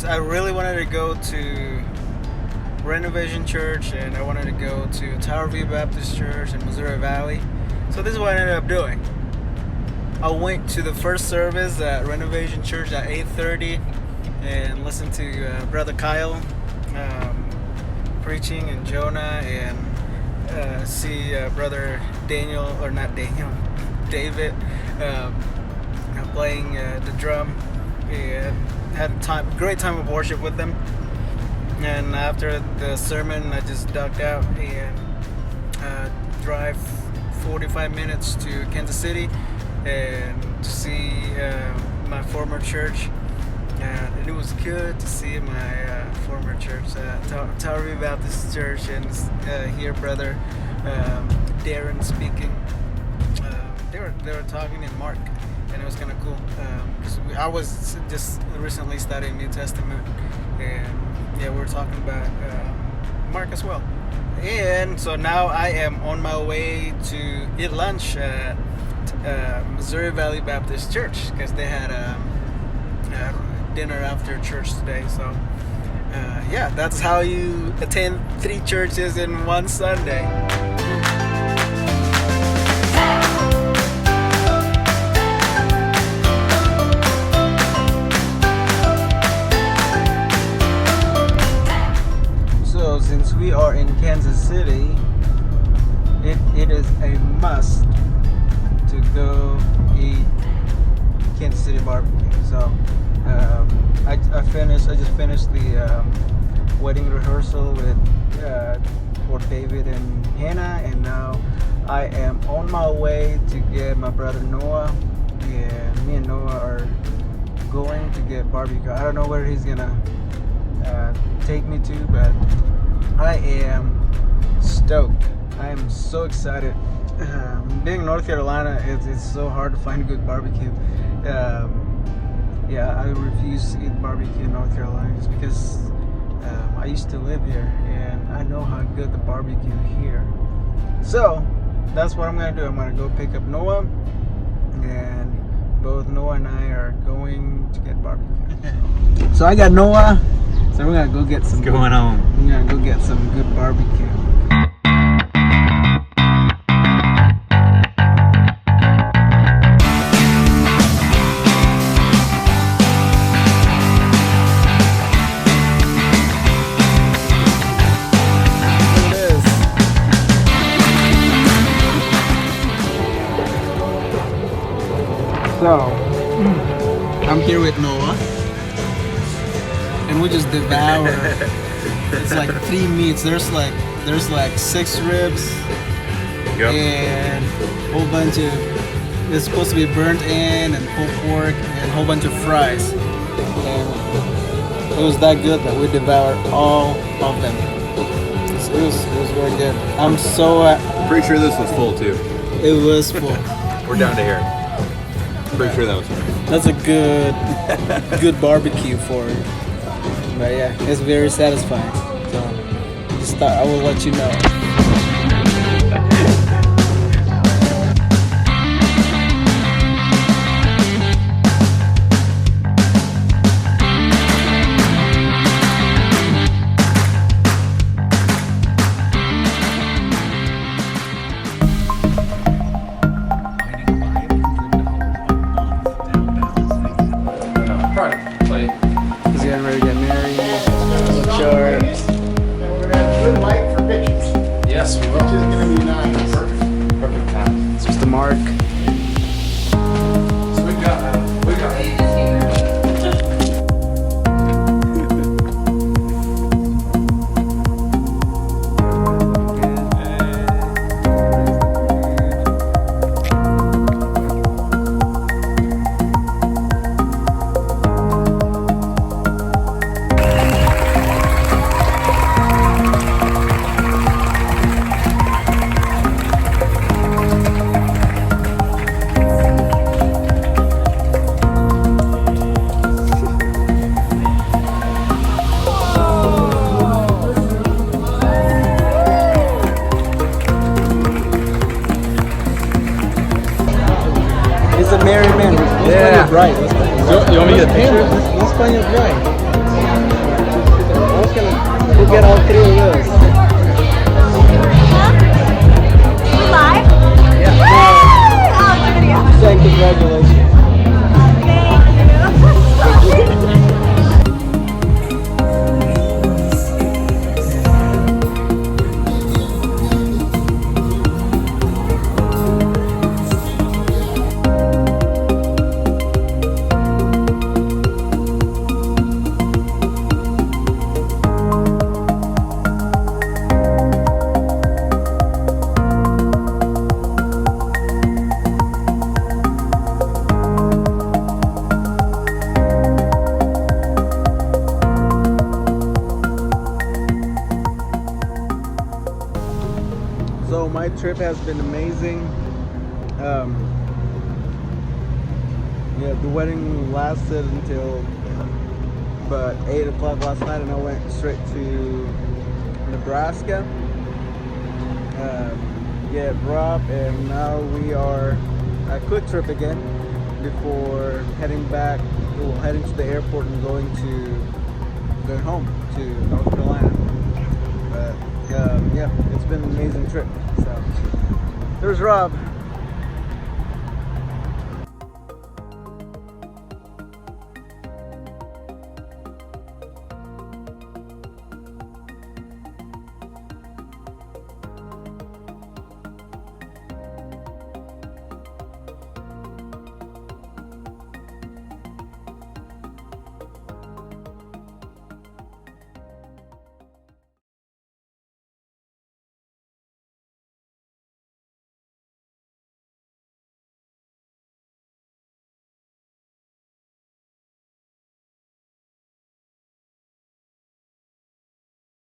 I really wanted to go to Renovation Church, and I wanted to go to Tower View Baptist Church in Missouri Valley. So this is what I ended up doing. I went to the first service at Renovation Church at 8:30 and listened to Brother Kyle preaching, and Jonah, and see Brother Daniel, or not Daniel, David playing the drum, and had a great time of worship with them. And after the sermon, I just ducked out and drive 45 minutes to Kansas City and to see my former church. And it was good to see my former church, Tower View Baptist Church, and hear Brother Darren speaking. They were talking in Mark, and it was kind of cool because I was just recently studying New Testament, and yeah, we were talking about Mark as well. And so now I am on my way to eat lunch at Missouri Valley Baptist Church, because they had dinner after church today. So yeah, that's how you attend 3 churches in one Sunday. So since we are in Kansas City, it is a must to go eat Kansas City barbecue. So I just finished the wedding rehearsal for David and Hannah, and now I am on my way to get my brother Noah, and me and Noah are going to get barbecue. I don't know where he's gonna take me to, but I am stoked. I am so excited. Being in North Carolina, it's so hard to find good barbecue. Yeah, I refuse to eat barbecue in North Carolina just because I used to live here, and I know how good the barbecue here. So that's what I'm gonna do. I'm gonna go pick up Noah, and both Noah and I are going to get barbecue. So I got Noah, so we're gonna go get some. What's going on? We're gonna go get some good barbecue. So, I'm here with Noah, and we just devour. It's like 3 meats. There's like 6 ribs, Yep. and a whole bunch of. It's supposed to be burnt end and pulled pork and a whole bunch of fries. And it was that good that we devoured all of them. It was very good. I'm so. Pretty sure this was full too. It was full. We're down to here. Pretty sure that was full. That's a good barbecue for it. But yeah, it's very satisfying. So just thought I will let you know. He's getting ready to get married. Sure. And we're gonna have good light for pictures, Yes, we which is will. gonna be nice. Perfect time. It's just a mark. So we got He's a married man. Let's find your bride. You want me to get a picture? Let's find your bride. to get all three of those. Live? Yeah. Oh, it's a video. Saying congratulations. So my trip has been amazing. Yeah, the wedding lasted until about 8 o'clock last night, and I went straight to Nebraska. Get Rob, and now we are a quick trip again before heading back. We'll heading to the airport and going home to North Carolina. But yeah, it's been an amazing trip. So there's Rob.